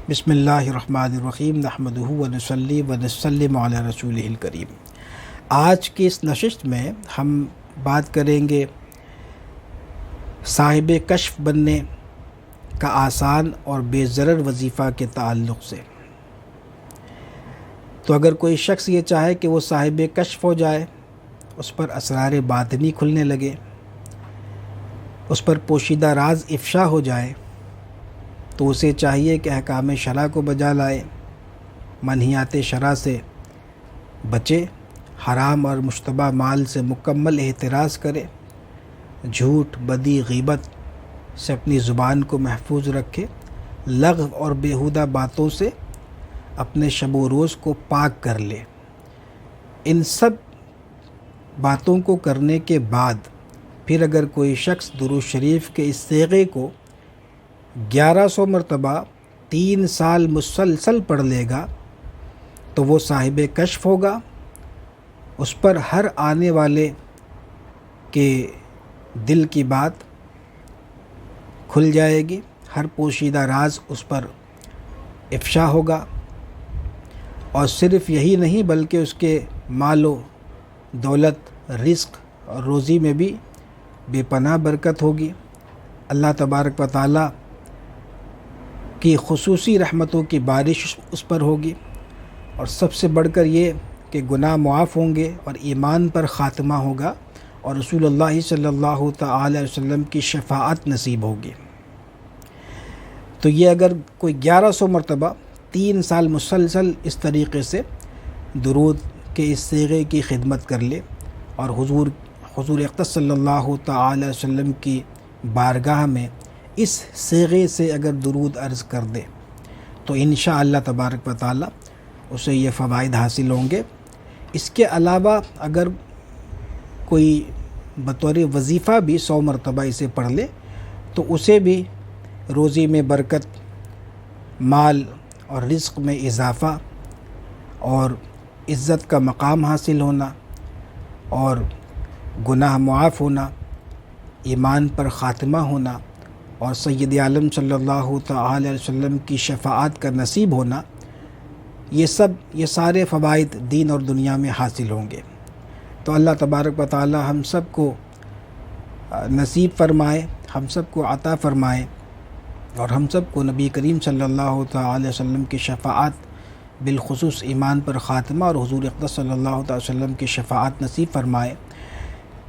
بسم اللہ الرحمن الرحیم نحمدہ ونصلی ونسلم علی رسولہ الکریم۔ آج کی اس نشست میں ہم بات کریں گے صاحب کشف بننے کا آسان اور بے ضرر وظیفہ کے تعلق سے۔ تو اگر کوئی شخص یہ چاہے کہ وہ صاحب کشف ہو جائے، اس پر اسرار باطنی کھلنے لگے، اس پر پوشیدہ راز افشا ہو جائے، تو اسے چاہیے کہ احکام شرع کو بجا لائے، منہیات شرع سے بچے، حرام اور مشتبہ مال سے مکمل احتراز کرے، جھوٹ، بدی، غیبت سے اپنی زبان کو محفوظ رکھے، لغو اور بیہودہ باتوں سے اپنے شب و روز کو پاک کر لے۔ ان سب باتوں کو کرنے کے بعد پھر اگر کوئی شخص درود شریف کے اس صیغے کو 1100 مرتبہ 3 سال مسلسل پڑھ لے گا تو وہ صاحب کشف ہوگا۔ اس پر ہر آنے والے کے دل کی بات کھل جائے گی، ہر پوشیدہ راز اس پر افشا ہوگا، اور صرف یہی نہیں بلکہ اس کے مال و دولت، رزق اور روزی میں بھی بے پناہ برکت ہوگی۔ اللہ تبارک و تعالیٰ کی خصوصی رحمتوں کی بارش اس پر ہوگی، اور سب سے بڑھ کر یہ کہ گناہ معاف ہوں گے اور ایمان پر خاتمہ ہوگا، اور رسول اللہ صلی اللہ تعالی وسلم کی شفاعت نصیب ہوگی۔ تو یہ اگر کوئی 1100 مرتبہ 3 سال مسلسل اس طریقے سے درود کے اس صیغے کی خدمت کر لے اور حضور اقدس صلی اللہ تعالی وسلم کی بارگاہ میں اس صیغے سے اگر درود عرض کر دے تو انشاءاللہ تبارک و تعالی اسے یہ فوائد حاصل ہوں گے۔ اس کے علاوہ اگر کوئی بطور وظیفہ بھی 100 مرتبہ اسے پڑھ لے تو اسے بھی روزی میں برکت، مال اور رزق میں اضافہ اور عزت کا مقام حاصل ہونا اور گناہ معاف ہونا، ایمان پر خاتمہ ہونا اور سید عالم صلی اللہ تعالی علیہ وسلم کی شفاعت کا نصیب ہونا، یہ سارے فوائد دین اور دنیا میں حاصل ہوں گے۔ تو اللہ تبارک و تعالی ہم سب کو نصیب فرمائے، ہم سب کو عطا فرمائے، اور ہم سب کو نبی کریم صلی اللہ تعالی وسلم کی شفاعت، بالخصوص ایمان پر خاتمہ اور حضور اقدس صلی اللہ تعالی وسلم کی شفاعت نصیب فرمائے۔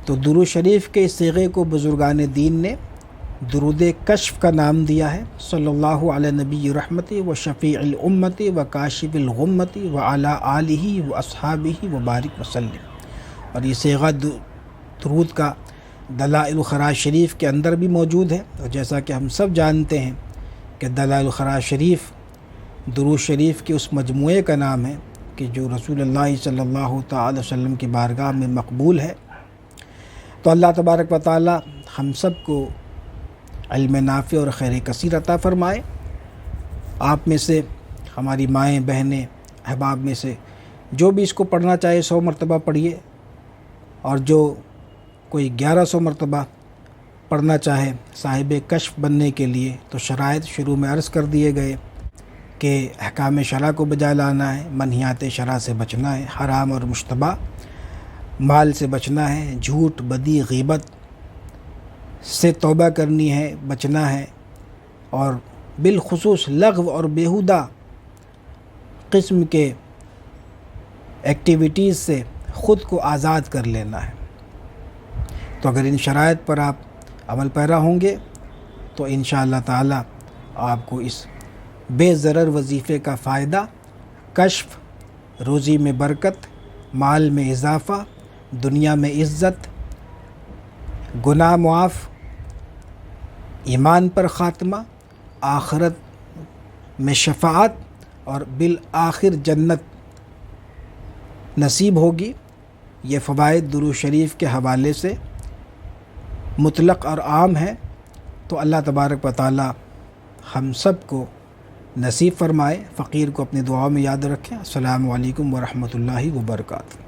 تو درود شریف کے اس صیغے کو بزرگان دین نے درود کشف کا نام دیا ہے۔ صلی اللہ علی نبی رحمت و شفیع الامت و کاشف الغمت و علی آلہ و اصحابہ و بارک وسلم۔ اور یہ صیغہ درود کا دلائل الخراج شریف کے اندر بھی موجود ہے، اور جیسا کہ ہم سب جانتے ہیں کہ دلائل الخراج شریف درود شریف کے اس مجموعے کا نام ہے کہ جو رسول اللہ صلی اللہ تعالی وسلم کی بارگاہ میں مقبول ہے۔ تو اللہ تبارک و تعالی ہم سب کو علم نافع اور خیر کثیر عطا فرمائے۔ آپ میں سے، ہماری مائیں، بہنیں، احباب میں سے جو بھی اس کو پڑھنا چاہے 100 مرتبہ پڑھیے، اور جو کوئی 1100 مرتبہ پڑھنا چاہے صاحب کشف بننے کے لیے، تو شرائط شروع میں عرض کر دیے گئے کہ احکام شرع کو بجا لانا ہے، منہیات شرع سے بچنا ہے، حرام اور مشتبہ مال سے بچنا ہے، جھوٹ، بدی، غیبت سے توبہ کرنی ہے، بچنا ہے، اور بالخصوص لغو اور بیہودہ قسم کے ایکٹیویٹیز سے خود کو آزاد کر لینا ہے۔ تو اگر ان شرائط پر آپ عمل پیرا ہوں گے تو انشاءاللہ تعالی آپ کو اس بے ضرر وظیفے کا فائدہ، کشف، روزی میں برکت، مال میں اضافہ، دنیا میں عزت، گناہ معاف، ایمان پر خاتمہ، آخرت میں شفاعت اور بالآخر جنت نصیب ہوگی۔ یہ فوائد درود شریف کے حوالے سے مطلق اور عام ہے۔ تو اللہ تبارک و تعالی ہم سب کو نصیب فرمائے۔ فقیر کو اپنی دعاؤں میں یاد رکھیں۔ السلام علیکم ورحمۃ اللہ وبرکاتہ۔